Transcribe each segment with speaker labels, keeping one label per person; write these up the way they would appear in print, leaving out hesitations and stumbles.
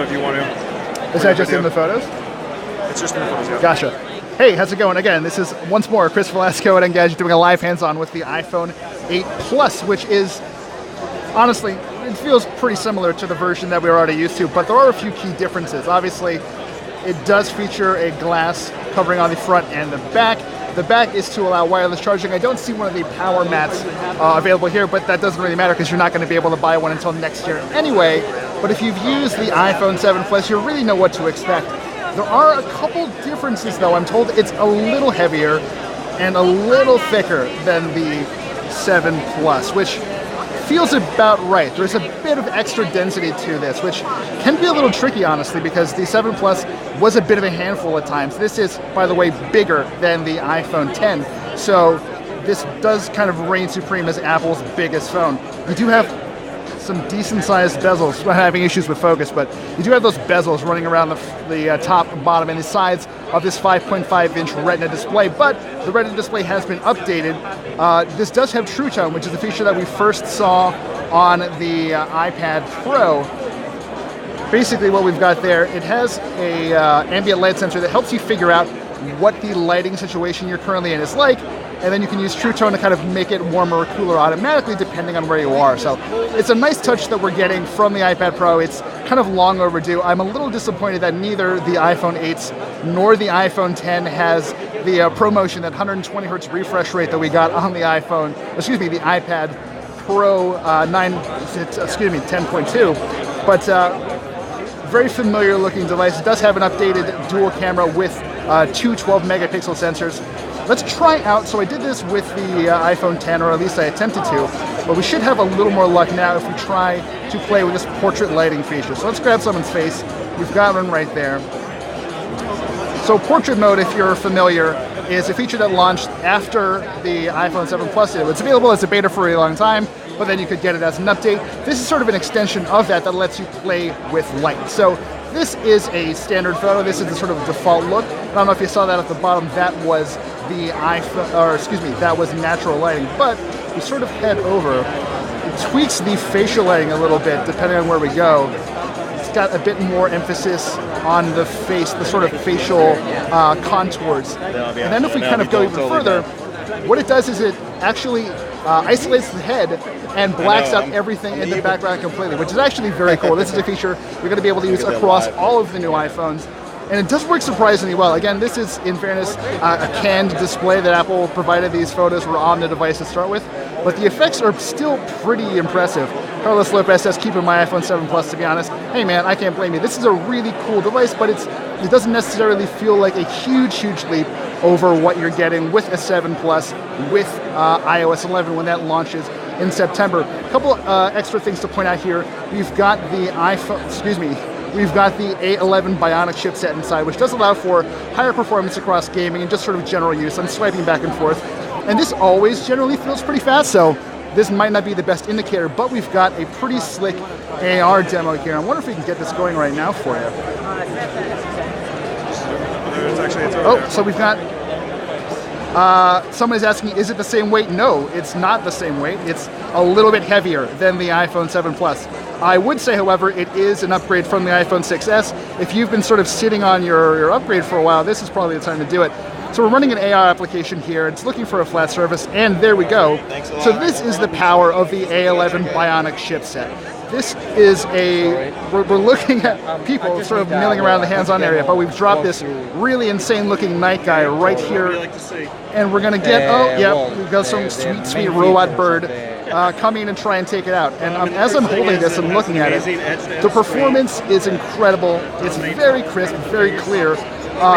Speaker 1: if you want to.
Speaker 2: Is that just in the photos?
Speaker 1: It's just in the photos, yeah.
Speaker 2: Gotcha. Hey, how's it going? Again, this is once more Chris Velasco at Engadget doing a live hands-on with the iPhone 8 Plus, which is, honestly, it feels pretty similar to the version that we were already used to, but there are a few key differences. Obviously, it does feature a glass covering on the front and the back. The back is to allow wireless charging. I don't see one of the power mats available here, but that doesn't really matter because you're not going to be able to buy one until next year anyway. But if you've used the iPhone 7 Plus, you really know what to expect. There are a couple differences, though. I'm told it's a little heavier and a little thicker than the 7 Plus, which feels about right. There's a bit of extra density to this, which can be a little tricky, honestly, because the 7 Plus was a bit of a handful at times. This is, by the way, bigger than the iPhone 10, so this does kind of reign supreme as Apple's biggest phone. You do have some decent-sized bezels. I'm having issues with focus, but you do have those bezels running around the top, bottom, and the sides of this 5.5-inch Retina display, but the Retina display has been updated. This does have True Tone, which is a feature that we first saw on the iPad Pro. Basically what we've got there, it has a ambient light sensor that helps you figure out what the lighting situation you're currently in is like, and then you can use True Tone to kind of make it warmer or cooler automatically depending on where you are. So it's a nice touch that we're getting from the iPad Pro. It's kind of long overdue. I'm a little disappointed that neither the iPhone 8s nor the iPhone 10 has the ProMotion, that 120 hertz refresh rate that we got on the the iPad Pro 10.2. But very familiar looking device. It does have an updated dual camera with two 12 megapixel sensors. Let's try out, so I did this with the iPhone 10, or at least I attempted to, but we should have a little more luck now if we try to play with this portrait lighting feature. So let's grab someone's face. We've got one right there. So portrait mode, if you're familiar, is a feature that launched after the iPhone 7 Plus did. It's available as a beta for a long time, but then you could get it as an update. This is sort of an extension of that lets you play with light. So this is a standard photo. This is the sort of default look. I don't know if you saw that at the bottom. That was the that was natural lighting. But we sort of head over. It tweaks the facial lighting a little bit depending on where we go. It's got a bit more emphasis on the face, the sort of facial contours. And then if we kind of go even further, what it does is it actually isolates the head and blacks out everything in the background completely, which is actually very cool. This is a feature we're going to be able to use across all of the new iPhones. And it does work surprisingly well. Again, this is, in fairness, a canned display that Apple provided. These photos were on the device to start with, but the effects are still pretty impressive. Carlos Lopez says, keeping my iPhone 7 Plus, to be honest. Hey man, I can't blame you. This is a really cool device, but it doesn't necessarily feel like a huge leap over what you're getting with a 7 Plus with iOS 11 when that launches in September. A couple extra things to point out here. We've got the We've got the A11 Bionic chipset inside, which does allow for higher performance across gaming and just sort of general use. I'm swiping back and forth. And this always generally feels pretty fast, so this might not be the best indicator, but we've got a pretty slick AR demo here. I wonder if we can get this going right now for you. Oh, so we've got... someone is asking, is it the same weight? No, it's not the same weight. It's a little bit heavier than the iPhone 7 Plus. I would say, however, it is an upgrade from the iPhone 6s. If you've been sort of sitting on your upgrade for a while, this is probably the time to do it. So we're running an AR application here. It's looking for a flat surface, and there we go. So this is the power of the A11 Bionic chipset. This is we're looking at people sort of milling around the hands-on area, but we've dropped this really insane-looking night guy right here, and we're gonna get, we've got some sweet robot bird come in and try and take it out. And as I'm holding this and looking at it, the performance is incredible. It's very crisp, very clear.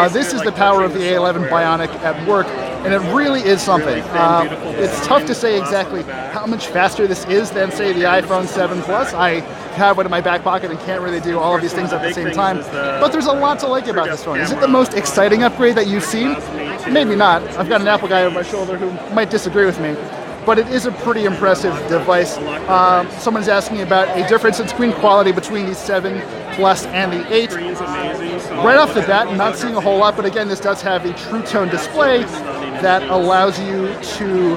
Speaker 2: This is the power of the A11 Bionic at work, and it really is something. It's tough to say exactly how much faster this is than, say, the iPhone 7 Plus. I have one in my back pocket and can't really do all of these things at the same time, but there's a lot to like about this phone. Is it the most exciting upgrade that you've seen? Maybe not. I've got an Apple guy on my shoulder who might disagree with me, but it is a pretty impressive device. Someone's asking about a difference in screen quality between the 7 Plus and the 8. Right off the bat, not seeing a whole lot, but again, this does have a True Tone display that allows you to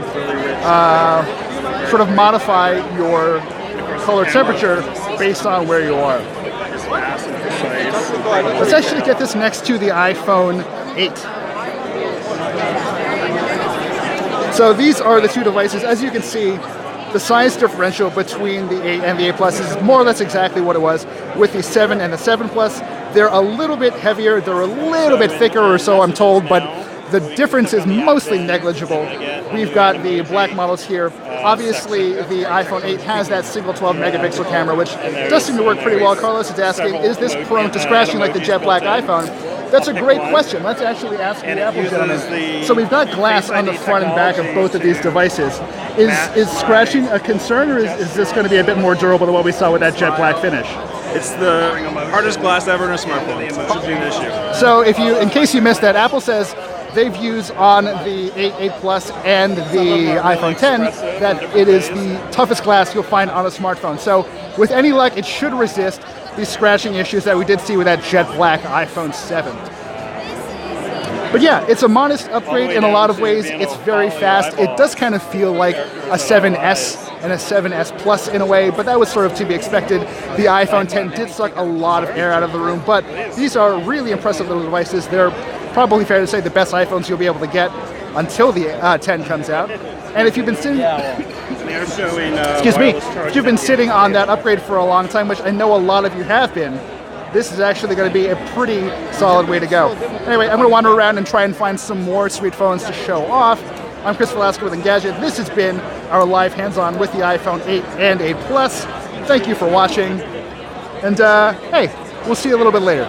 Speaker 2: sort of modify your color temperature based on where you are. Let's actually get this next to the iPhone 8. So these are the two devices. As you can see, the size differential between the 8 and the 8 Plus is more or less exactly what it was with the 7 and the 7 Plus. They're a little bit heavier, they're a little bit thicker or so I'm told, but the difference is mostly negligible. We've got the black models here. Obviously, the iPhone 8 has that single 12 megapixel camera, which does seem to work pretty well. Carlos is asking, is this prone to scratching like the jet black iPhone? That's a great question. Let's actually ask the Apple gentleman. So we've got glass on the front and back of both of these devices. Is scratching a concern, or is this going to be a bit more durable than what we saw with that jet black finish?
Speaker 1: It's the hardest glass ever in a smartphone, so it shouldn't be an issue.
Speaker 2: So in case you missed that, Apple says they've used on the 8 Plus and the iPhone 10 that it is the toughest glass you'll find on a smartphone. So with any luck, it should resist these scratching issues that we did see with that jet black iPhone 7. But yeah, it's a modest upgrade in a lot of ways. It's very fast. It does kind of feel like a 7S and a 7S Plus in a way, but that was sort of to be expected. The iPhone 10 did suck a lot of air out of the room, but these are really impressive little devices. They're probably fair to say the best iPhones you'll be able to get until the 10 comes out. And if you've been sitting, excuse me, if you've been sitting on that upgrade for a long time, which I know a lot of you have been, this is actually going to be a pretty solid way to go. Anyway, I'm going to wander around and try and find some more sweet phones to show off. I'm Chris Velasco with Engadget. This has been our live hands-on with the iPhone 8 and 8 Plus. Thank you for watching. And hey, we'll see you a little bit later.